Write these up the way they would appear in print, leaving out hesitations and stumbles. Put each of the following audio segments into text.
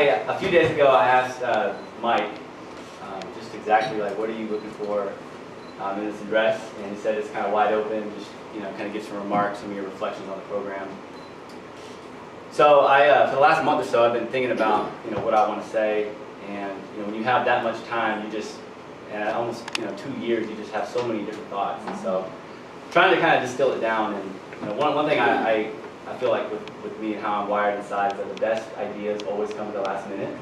a few days ago, I asked Mike just exactly like, what are you looking for in this address? And he said it's kind of wide open, just kind of get some remarks, some of your reflections on the program. So for the last month or so, I've been thinking about what I want to say, and when you have that much time, you just, and almost 2 years, you just have so many different thoughts, and so trying to kind of distill it down. And one thing I feel like with me and how I'm wired inside is that the best ideas always come at the last minute.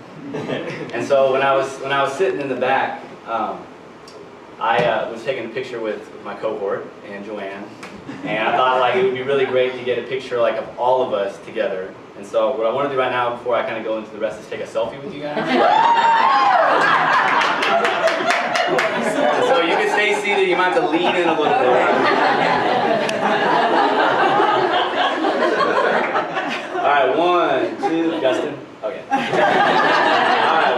And so when I was sitting in the back, I was taking a picture with my cohort and Joanne, and I thought like it would be really great to get a picture like of all of us together. And so what I want to do right now, before I kind of go into the rest, is take a selfie with you guys. And so you can stay seated. You might have to lean in a little bit. All right, 1, 2, Justin. Okay. All right,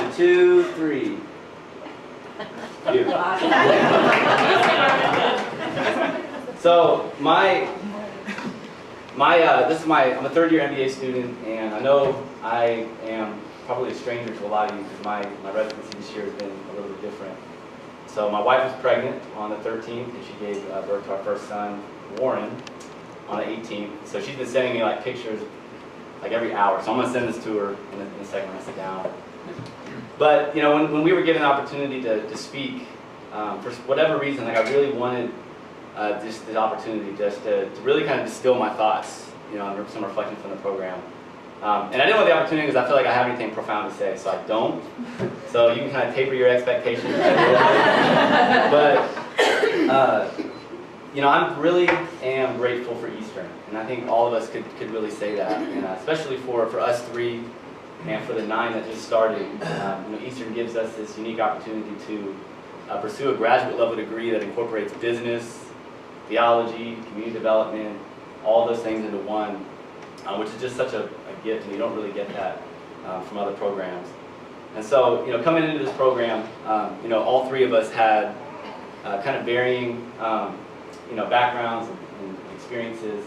1, 2, 3. Beautiful. So I'm a third-year MBA student, and I know I am probably a stranger to a lot of you because my residency this year has been a little bit different. So my wife was pregnant on the 13th, and she gave birth to our first son, Warren, on the 18th. So she's been sending me like pictures like every hour. So I'm going to send this to her in a second when I sit down. But when we were given the opportunity to speak, for whatever reason, like I really wanted just the opportunity just to really kind of distill my thoughts, on some reflections from the program. And I didn't want the opportunity because I feel like I have anything profound to say, so I don't. So you can kind of taper your expectations. But I really am grateful for Eastern, and I think all of us could really say that, and especially for us three, and for the 9 that just started. Eastern gives us this unique opportunity to pursue a graduate level degree that incorporates business, theology, community development, all those things into one, which is just such a gift, and you don't really get that from other programs. And so, coming into this program, all 3 of us had kind of varying, backgrounds and experiences,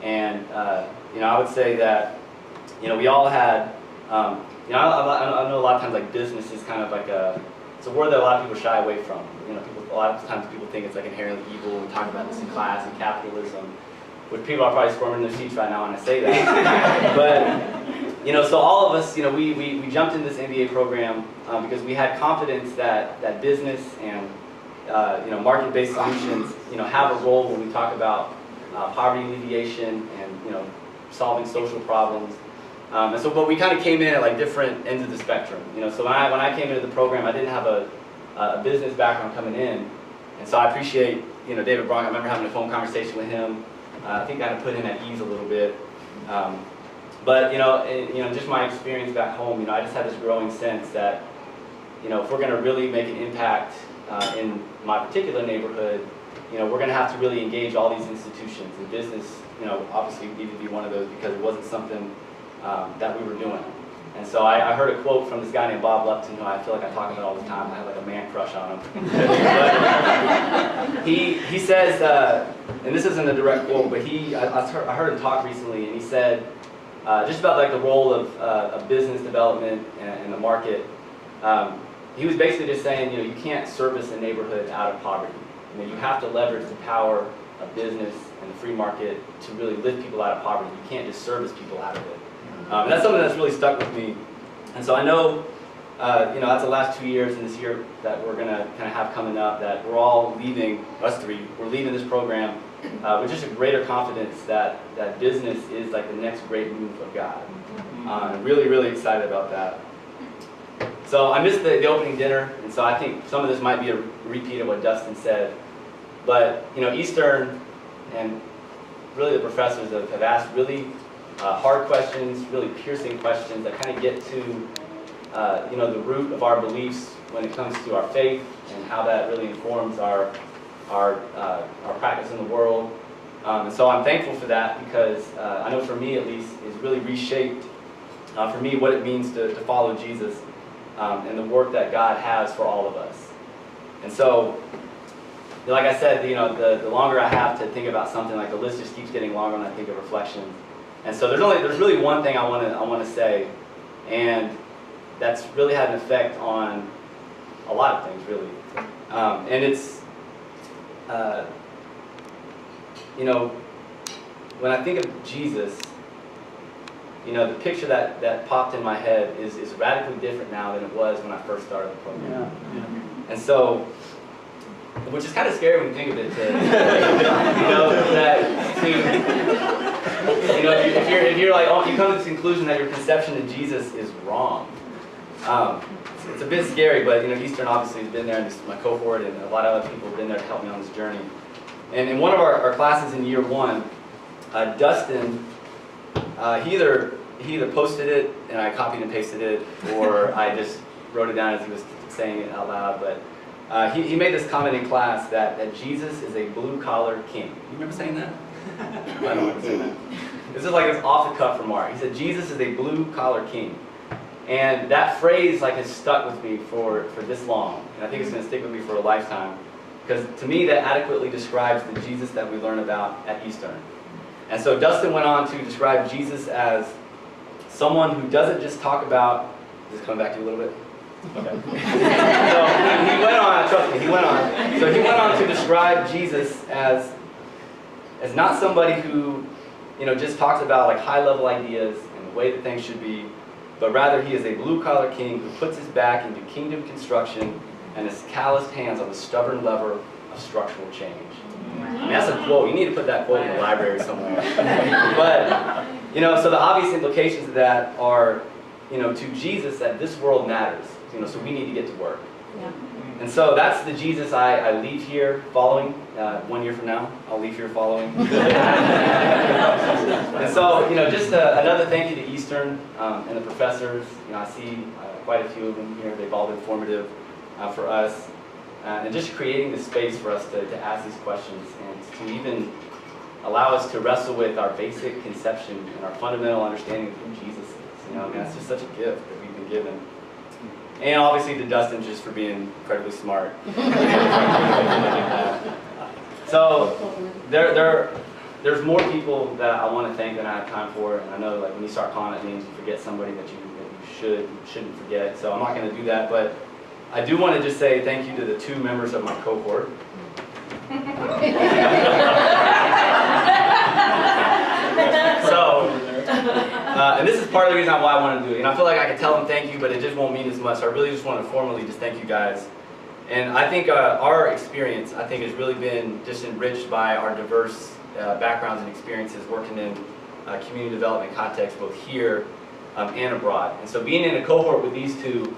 and I would say that, we all had, I know a lot of times like business is kind of like it's a word that a lot of people shy away from. A lot of times people think it's like inherently evil. We talk about this in class and capitalism, which people are probably squirming in their seats right now when I say that. But so all of us, we jumped in this MBA program because we had confidence that business and market-based solutions, have a role when we talk about poverty alleviation and solving social problems. And so, but we kind of came in at like different ends of the spectrum. So when I came into the program, I didn't have a business background coming in, and so I appreciate David Bronk. I remember having a phone conversation with him. I think I had to put him at ease a little bit. But just my experience back home, I just had this growing sense that if we're going to really make an impact in my particular neighborhood, we're going to have to really engage all these institutions. And business, obviously needed to be one of those because it wasn't something that we were doing. And so I heard a quote from this guy named Bob Lupton, who I feel like I talk about all the time. I have like a man crush on him. But he says, and this isn't a direct quote, but I heard him talk recently, and he said just about like the role of business development and the market. He was basically just saying, you can't service a neighborhood out of poverty. You have to leverage the power of business and the free market to really lift people out of poverty. You can't just service people out of it. And that's something that's really stuck with me. And so I know, that's the last 2 years and this year that we're going to kind of have coming up, that we're all leaving, us 3, we're leaving this program with just a greater confidence that business is like the next great move of God. I'm really, really excited about that. So I missed the opening dinner, and so I think some of this might be a repeat of what Dustin said. But Eastern and really the professors have asked really hard questions, really piercing questions that kind of get to the root of our beliefs when it comes to our faith and how that really informs our practice in the world. And so I'm thankful for that because I know for me at least it's really reshaped for me what it means to follow Jesus and the work that God has for all of us. And so, like I said, the longer I have to think about something, like the list just keeps getting longer when I think of reflection. And so there's really one thing I want to say, And that's really had an effect on a lot of things, really. And it's, you know, when I think of Jesus, you know, the picture that popped in my head is radically different now than it was when I first started the program. Yeah. And so, which is kind of scary when you think of it, you know, that to, you know, if you're like, oh, you come to this conclusion that your conception of Jesus is wrong. It's a bit scary, but you know, Eastern obviously has been there, and my cohort and a lot of other people have been there to help me on this journey. And in one of our classes in year one, Dustin, he either posted it and I copied and pasted it, or I just wrote it down as he was saying it out loud. But he made this comment in class that Jesus is a blue-collar king. You remember saying that? I don't remember saying that. This is like an off-the-cuff remark. He said, Jesus is a blue-collar king. And that phrase like has stuck with me for this long. And I think it's going to stick with me for a lifetime. Because to me, that adequately describes the Jesus that we learn about at Eastern. And so Dustin went on to describe Jesus as someone who doesn't just talk about, is this coming back to you a little bit? Okay. So he went on, trust me, he went on. So he went on to describe Jesus as not somebody who, you know, just talks about like high-level ideas and the way that things should be, but rather he is a blue-collar king who puts his back into kingdom construction and his calloused hands on the stubborn lever of structural change. I mean, that's a quote. You need to put that quote in the library somewhere. But, you know, so the obvious implications of that are, you know, to Jesus that this world matters. You know, so we need to get to work. Yeah. And so that's the Jesus I leave here following. 1 year from now, I'll leave here following. And so, you know, just another thank you to Eastern and the professors. You know, I see quite a few of them here. They've all been formative for us. And just creating the space for us to ask these questions and to even allow us to wrestle with our basic conception and our fundamental understanding of who Jesus is. You know, I mean, that's just such a gift that we've been given. And obviously to Dustin just for being incredibly smart. So there's more people that I want to thank than I have time for. And I know like when you start calling it names, you forget somebody that you shouldn't forget. So I'm not going to do that. But I do want to just say thank you to the 2 members of my cohort. So, and this is part of the reason why I want to do it. And I feel like I can tell them thank you, but it just won't mean as much. So I really just want to formally just thank you guys. And I think our experience, I think, has really been just enriched by our diverse backgrounds and experiences working in community development context, both here and abroad. And so being in a cohort with these 2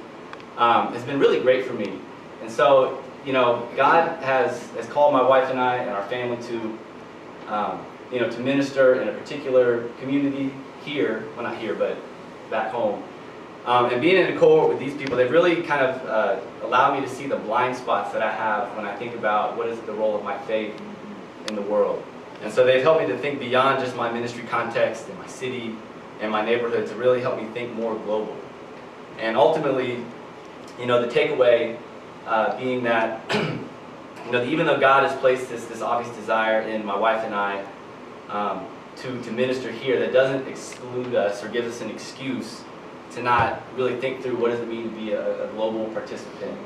has been really great for me. And so, you know, God has called my wife and I and our family to, you know, to minister in a particular community here, well not here, but back home. And being in a cohort with these people, they've really kind of allowed me to see the blind spots that I have when I think about what is the role of my faith in the world. And so they've helped me to think beyond just my ministry context and my city and my neighborhood to really help me think more global. And ultimately, you know, the takeaway being that, you know, even though God has placed this obvious desire in my wife and I to minister here, that doesn't exclude us or give us an excuse to not really think through what does it mean to be a global participant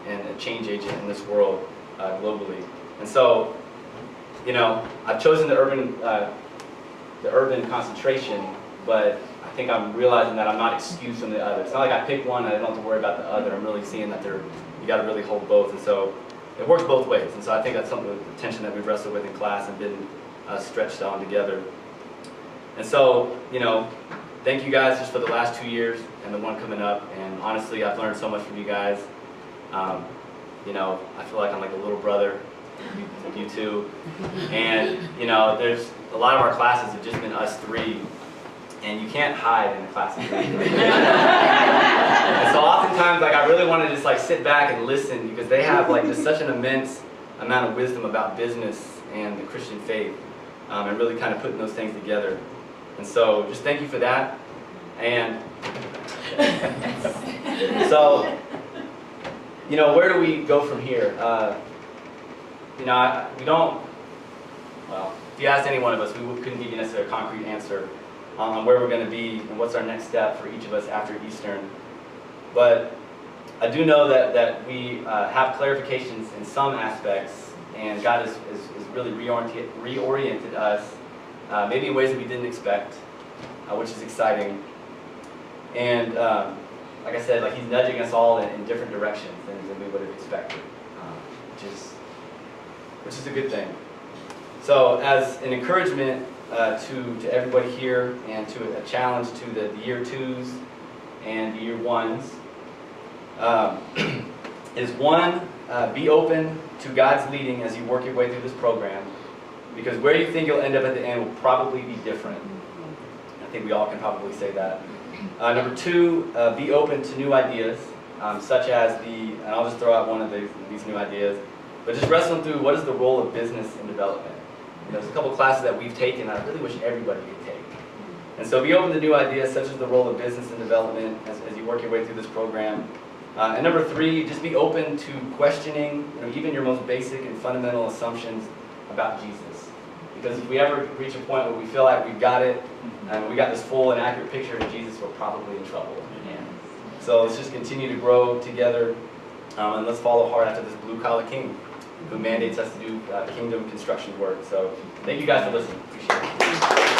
and a change agent in this world globally. And so, you know, I've chosen the urban concentration, but I think I'm realizing that I'm not excused from the other. It's not like I pick one and I don't have to worry about the other. I'm really seeing that you got to really hold both. And so it works both ways. And so I think that's something with the tension that we've wrestled with in class and been stretched on together. And so, you know, thank you guys just for the last 2 years and the one coming up. And honestly, I've learned so much from you guys. You know, I feel like I'm like a little brother with you two. And, you know, there's a lot of our classes have just been us 3. And you can't hide in a class of 3. And so oftentimes, like, I really want to just like sit back and listen because they have like just such an immense amount of wisdom about business and the Christian faith, and really kind of putting those things together. And so just thank you for that. And so, you know, where do we go from here? You know, we don't, well, if you asked any one of us, we couldn't give you necessarily a concrete answer. on where we're going to be and what's our next step for each of us after Eastern. But I do know that we have clarifications in some aspects, and God has really reoriented us, maybe in ways that we didn't expect, which is exciting. And like I said, He's nudging us all in different directions than we would have expected, which is a good thing. So as an encouragement to everybody here, and to a challenge to the year 2s and the year 1s, is one, be open to God's leading as you work your way through this program, because where you think you'll end up at the end will probably be different. I think we all can probably say that. Number 2, be open to new ideas, such as and I'll just throw out one of these new ideas, but just wrestling through what is the role of business in development. There's a couple classes that we've taken that I really wish everybody could take. And so be open to new ideas, such as the role of business in development as you work your way through this program. And number 3, just be open to questioning even your most basic and fundamental assumptions about Jesus. Because if we ever reach a point where we feel like we've got it, and we got this full and accurate picture of Jesus, we're probably in trouble. So let's just continue to grow together, and let's follow hard after this blue-collar king who mandates us to do kingdom construction work. So thank you guys for listening. Appreciate it.